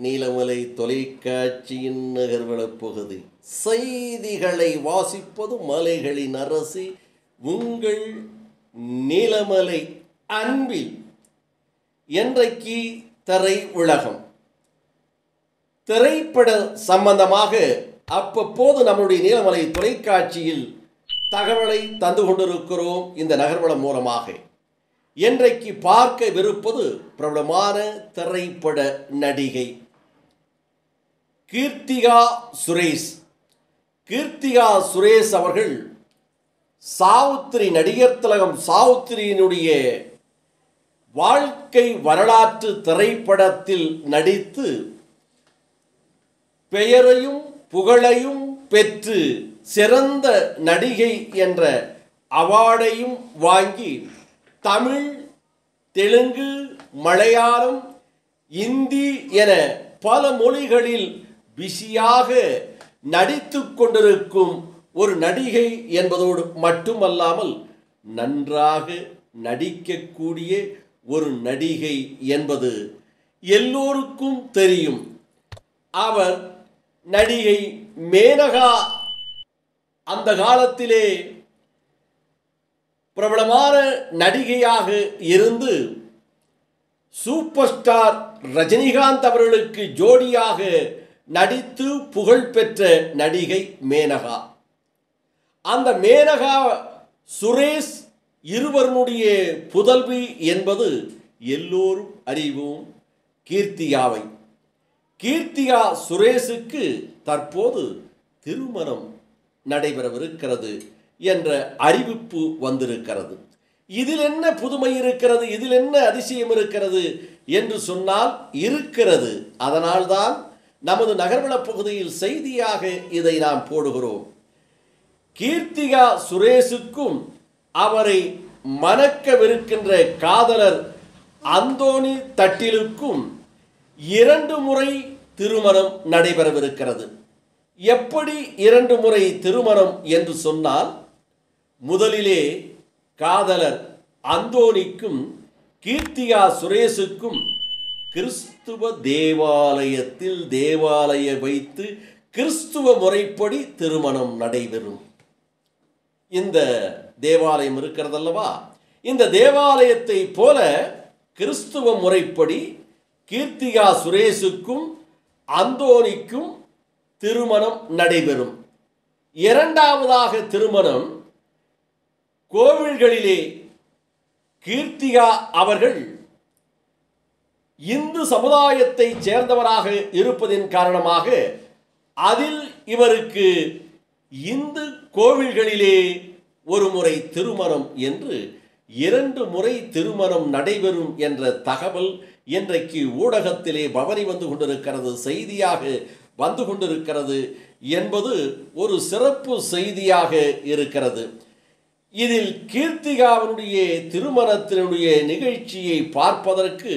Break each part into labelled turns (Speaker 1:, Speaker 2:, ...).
Speaker 1: நீலமலை தொலைக்காட்சியின் நகர்வளப் பகுதி. செய்திகளை வாசிப்பது மலைகளின் அரசி உங்கள் நீலமலை அன்பில். இன்றைக்கு திரை உலகம். திரைப்பட சம்பந்தமாக அப்பப்போது நம்முடைய நீலமலை தொலைக்காட்சியில் தகவலை தந்து கொண்டிருக்கிறோம். இந்த நகர்வளம் மூலமாக இன்றைக்கு பார்க்கவிருப்பது பிரபலமான திரைப்பட நடிகை கீர்த்திகா சுரேஷ். கீர்த்திகா சுரேஷ் அவர்கள் சாவுத்திரி, நடிகர் திலகம் சாவுத்திரியினுடைய வாழ்க்கை வரலாற்று திரைப்படத்தில் நடித்து பெயரையும் புகழையும் பெற்று சிறந்த நடிகை என்ற அவார்டையும் வாங்கி தமிழ், தெலுங்கு, மலையாளம், இந்தி என பல மொழிகளில் பிஸியாக நடித்து கொண்டிருக்கும் ஒரு நடிகை என்பதோடு மட்டுமல்லாமல் நன்றாக நடிக்கக்கூடிய ஒரு நடிகை என்பது எல்லோருக்கும் தெரியும். அவர் நடிகை மேனகா அந்த காலத்திலே பிரபலமான நடிகையாக இருந்து சூப்பர் ஸ்டார் ரஜினிகாந்த் அவர்களுக்கு ஜோடியாக நடித்து புகழ் பெற்ற நடிகை மேனகா. அந்த மேனகா சுரேஷ் இருவருடைய புதல்வி என்பது எல்லோரும் அறிவோம் கீர்த்திகாவை. கீர்த்திகா சுரேஷுக்கு தற்போது திருமணம் நடைபெறவிருக்கிறது என்ற அறிவிப்பு வந்திருக்கிறது. இதில் என்ன புதுமை இருக்கிறது, இதில் என்ன அதிசயம் இருக்கிறது என்று சொன்னால் இருக்கிறது. அதனால்தான் நமது நகர்வளப் பகுதியில் செய்தியாக இதை நாம் போடுகிறோம். கீர்த்திகா சுரேஷுக்கும் அவரை மணக்கவிருக்கின்ற காதலர் அந்தோனி தட்டிலுக்கும் 2 முறை திருமணம் நடைபெறவிருக்கிறது. எப்படி 2 முறை திருமணம் என்று சொன்னால், முதலிலே காதலர் அந்தோனிக்கும் கீர்த்திகா சுரேஷுக்கும் கிறிஸ்துவ தேவாலயத்தில் தேவாலய வைத்து கிறிஸ்துவ முறைப்படி திருமணம் நடைபெறும். இந்த தேவாலயம் இருக்கிறதல்லவா, இந்த தேவாலயத்தை போல கிறிஸ்துவ முறைப்படி கீர்த்திகா சுரேஷுக்கும் அந்தோனிக்கும் திருமணம் நடைபெறும். இரண்டாவதாக திருமணம் கோவில்களிலே கீர்த்திகா அவர்கள் இந்து சமுதாயத்தை சேர்ந்தவராக இருப்பதின் காரணமாக அதில் இவருக்கு இந்து கோவில்களிலே ஒரு முறை திருமணம் என்று 2 முறை திருமணம் நடைபெறும் என்ற தகவல் இன்றைக்கு ஊடகத்திலே பவனி வந்து கொண்டிருக்கிறது, செய்தியாக வந்து கொண்டிருக்கிறது என்பது ஒரு சிறப்பு செய்தியாக இருக்கிறது. இதில் கீர்த்திகாவினுடைய திருமணத்தினுடைய நிகழ்ச்சியை பார்ப்பதற்கு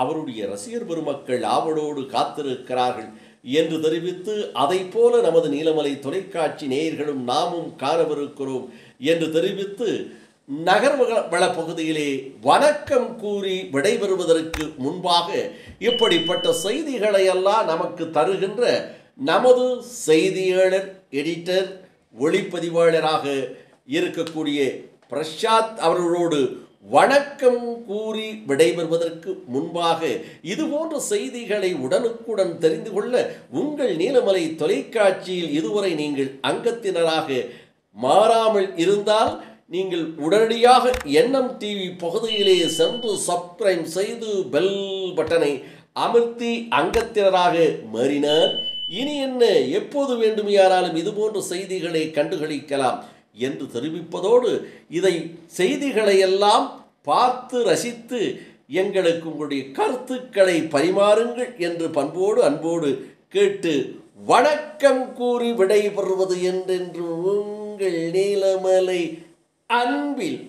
Speaker 1: அவருடைய ரசிகர் பெருமக்கள் ஆவலோடு காத்திருக்கிறார்கள் என்று தெரிவித்து, அதை போல நமது நீலமலை தொலைக்காட்சி நேயர்களும் நாமும் காணவிருக்கிறோம் என்று தெரிவித்து, நகர்வள பகுதியிலே வணக்கம் கூறி விடைபெறுவதற்கு முன்பாக இப்படிப்பட்ட செய்திகளை எல்லாம் நமக்கு தருகின்ற நமது செய்தியாளர், எடிட்டர், ஒளிப்பதிவாளராக இருக்கக்கூடிய பிரசாத் அவர்களோடு வணக்கம் கூறி விடைபெறுவதற்கு முன்பாக இதுபோன்ற செய்திகளை உடனுக்குடன் தெரிந்து கொள்ள உங்கள் நீலமலை தொலைக்காட்சியில் இதுவரை நீங்கள் அங்கத்தினராக மாறாமல் இருந்தால் நீங்கள் உடனடியாக என்எம் டிவி பகுதியிலே சென்று சப்ஸ்கிரைப் செய்து பெல் பட்டனை அமர்த்தி அங்கத்தினராக மாறினார் இனி என்ன எப்போது வேண்டுமையானாலும் இதுபோன்ற செய்திகளை கண்டுகளிக்கலாம் என்று தெரிவிப்பதோடு, இதை செய்திகளை எல்லாம் பார்த்து ரசித்து எங்களுக்கு உங்களுடைய கருத்துக்களை பரிமாறுங்கள் என்று பண்போடு அன்போடு கேட்டு வணக்கம் கூறி விடைபெறுவது என்றென்று உங்கள் நீலமலை அன்பில்.